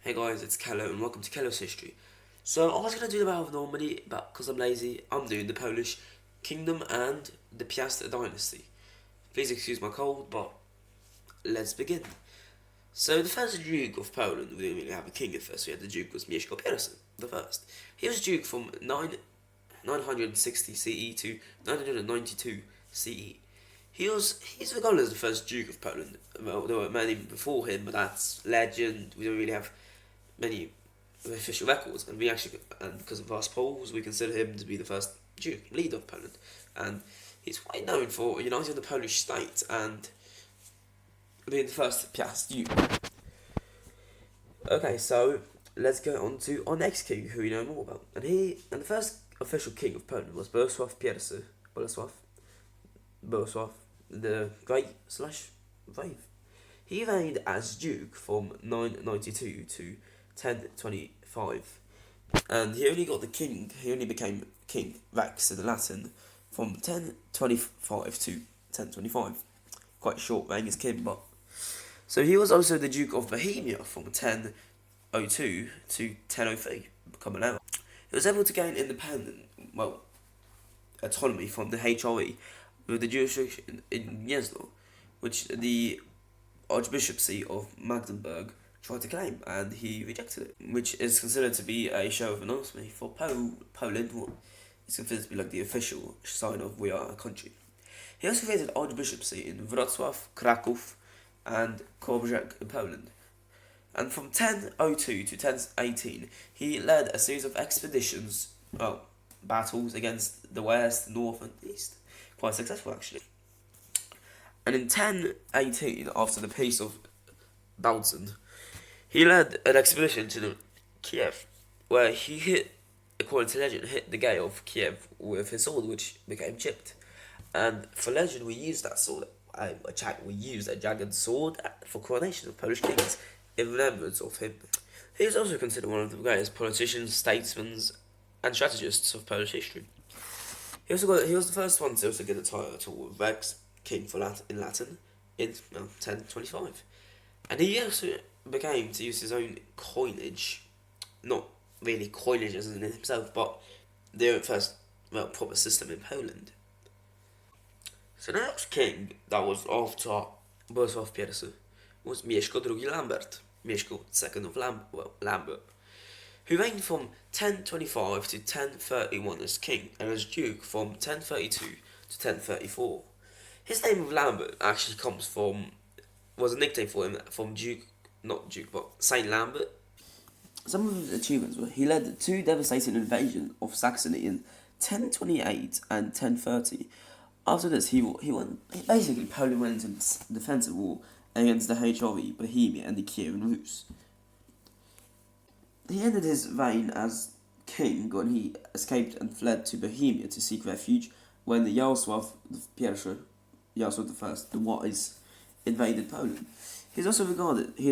Hey guys, it's Kello and welcome to Kello's History. So I was going to do the Battle of Normandy, but because I'm lazy, I'm doing the Polish Kingdom and the Piast dynasty. Please excuse my cold, but let's begin. So the first Duke of Poland, we didn't really have a king at first, we had the Duke was Mieszko the first. He was Duke from 960 CE to 992 CE. He's regarded as the first Duke of Poland. Well, there were many before him, but that's legend. We don't really have many official records, and because of vast polls, we consider him to be the first Duke, leader of Poland, and he's quite known for uniting the Polish state and being the first Piast Duke. Okay, so let's go on to our next king, who we know more about, and the first official king of Poland was Boleslaw the Great / Brave. He reigned as Duke from 992 to 1025, and he only became King Rex in Latin from 1025 to 1025. Quite a short reign as king, but so he was also the Duke of Bohemia from 1002 to 1003, becoming an hour. He was able to gain autonomy from the HRE with the jurisdiction in Mieszko, which the Archbishopcy of Magdeburg tried to claim, and he rejected it, which is considered to be a show of enormity for Poland. It's considered to be like the official sign of we are a country. He also created Archbishopcy in Wrocław, Kraków, and Korbrzeg in Poland. And from 1002 to 1018, he led a series of battles against the west, north, and east. Quite successful, actually. And in 1018, after the Peace of Bautzen, he led an expedition to Kiev, where he according to legend, hit the gate of Kiev with his sword, which became chipped. And for legend, we used that sword. We used a jagged sword for coronation of Polish kings in remembrance of him. He is also considered one of the greatest politicians, statesmen, and strategists of Polish history. He was the first one to also get the title of Rex, King in Latin, in 1025. And he also began to use his own coinage, not really coinage as in himself, but the first proper system in Poland. So the next king that was after Bolesław I was Mieszko II Lambert, Mieszko II of Lambert, who reigned from 1025 to 1031 as king, and as duke from 1032 to 1034. His name of Lambert actually was a nickname for him from Saint Lambert. Some of his achievements were he led two devastating invasions of Saxony in 1028 and 1030. After this, Poland went into defensive war against the HRE, Bohemia, and the Kievan Rus. He ended his reign as king when he escaped and fled to Bohemia to seek refuge when the Jarosław I, the Wise, invaded Poland. He is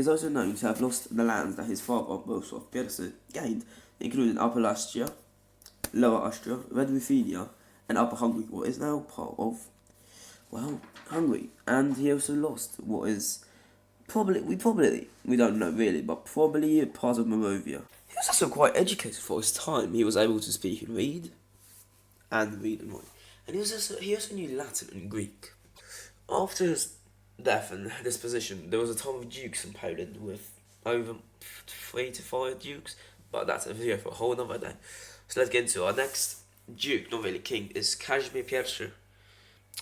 also known to have lost the lands that his father, Bolesław I, gained, including Upper Austria, Lower Austria, Red Ruthenia, and Upper Hungary, what is now part of, Hungary. And he also lost what is we don't know really, but probably part of Moravia. He was also quite educated for his time. He was able to speak and read and write. And he also knew Latin and Greek. After his death and disposition, there was a time of dukes in Poland with over 3 to 5 dukes, but that's a video for a whole other day. So let's get into our next duke, not really king, is Kazimierz I,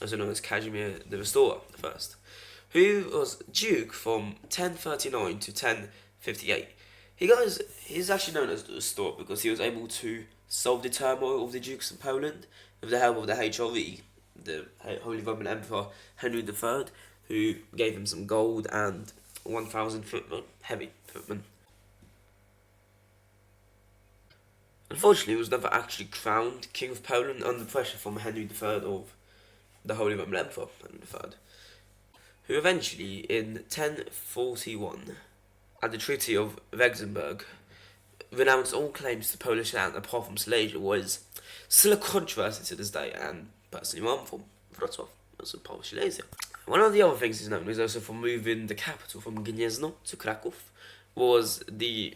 also known as Casimir the Restorer the First, who was duke from 1039 to 1058. He's actually known as the Restorer because he was able to solve the turmoil of the dukes in Poland with the help of the HRE, the Holy Roman Emperor Henry III, who gave him some gold and 1,000 footmen, heavy footmen. Unfortunately, he was never actually crowned King of Poland under pressure from Henry III of the Holy Roman Emperor Henry III, who eventually, in 1041, at the Treaty of Regensburg, renounced all claims to Polish land apart from Silesia, was still a controversy to this day, and personally one from Wrocław, also part of Silesia. One of the other things he's known is also for moving the capital from Gniezno to Kraków, was the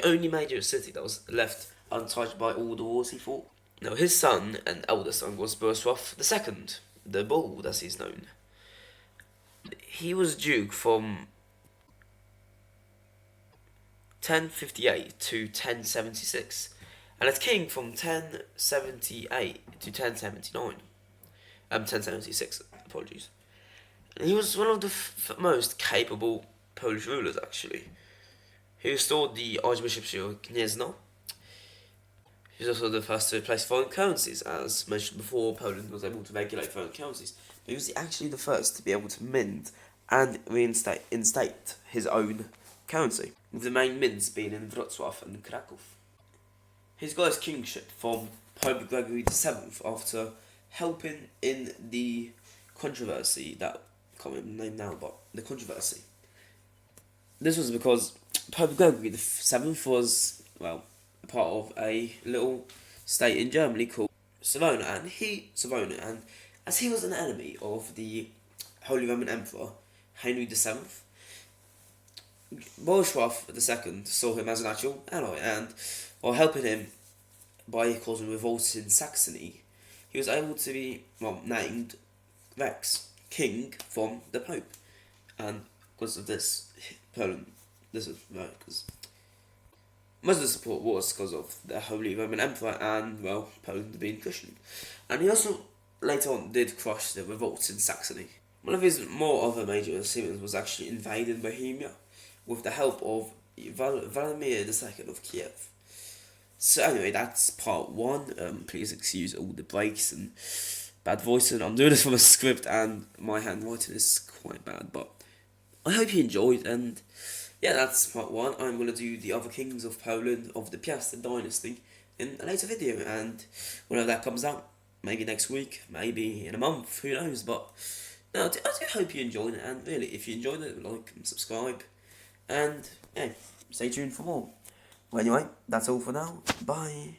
only major city that was left untouched by all the wars he fought. Now, his son and eldest son was boleslaw II, the Bald as he's known. He was duke from 1058 to 1076, and as king from 1078 to 1076, apologies. And he was one of the most capable Polish rulers, actually. He restored the archbishopship of Gniezno. He was also the first to replace foreign currencies. As mentioned before, Poland was able to regulate foreign currencies, but he was actually the first to be able to mint and reinstate his own currency, with the main mints being in Wrocław and Kraków. He's got his kingship from Pope Gregory VII after helping in the controversy that, I can't remember the name now, but the controversy. This was because Pope Gregory VII was, well, a part of a little state in Germany called Savona, and as he was an enemy of the Holy Roman Emperor Henry VII, Boleslaw II saw him as an actual ally, and while helping him by causing revolts in Saxony, he was able to be named Rex, king from the Pope, and because of this, Poland. This is right because most of the support was because of the Holy Roman Emperor and, well, Poland being Christian. And he also later on did crush the revolts in Saxony. One of his more other major achievements was actually invading Bohemia with the help of Vladimir II of Kiev. So anyway, that's part 1. Please excuse all the breaks and bad voicing. I'm doing this from a script and my handwriting is quite bad, but I hope you enjoyed, and yeah, that's part 1. I'm going to do the other kings of Poland, of the Piast dynasty, in a later video, and whenever that comes out, maybe next week, maybe in a month, who knows, but no, I do hope you enjoyed it, and really, if you enjoyed it, like and subscribe, and yeah, stay tuned for more. Well, anyway, that's all for now. Bye.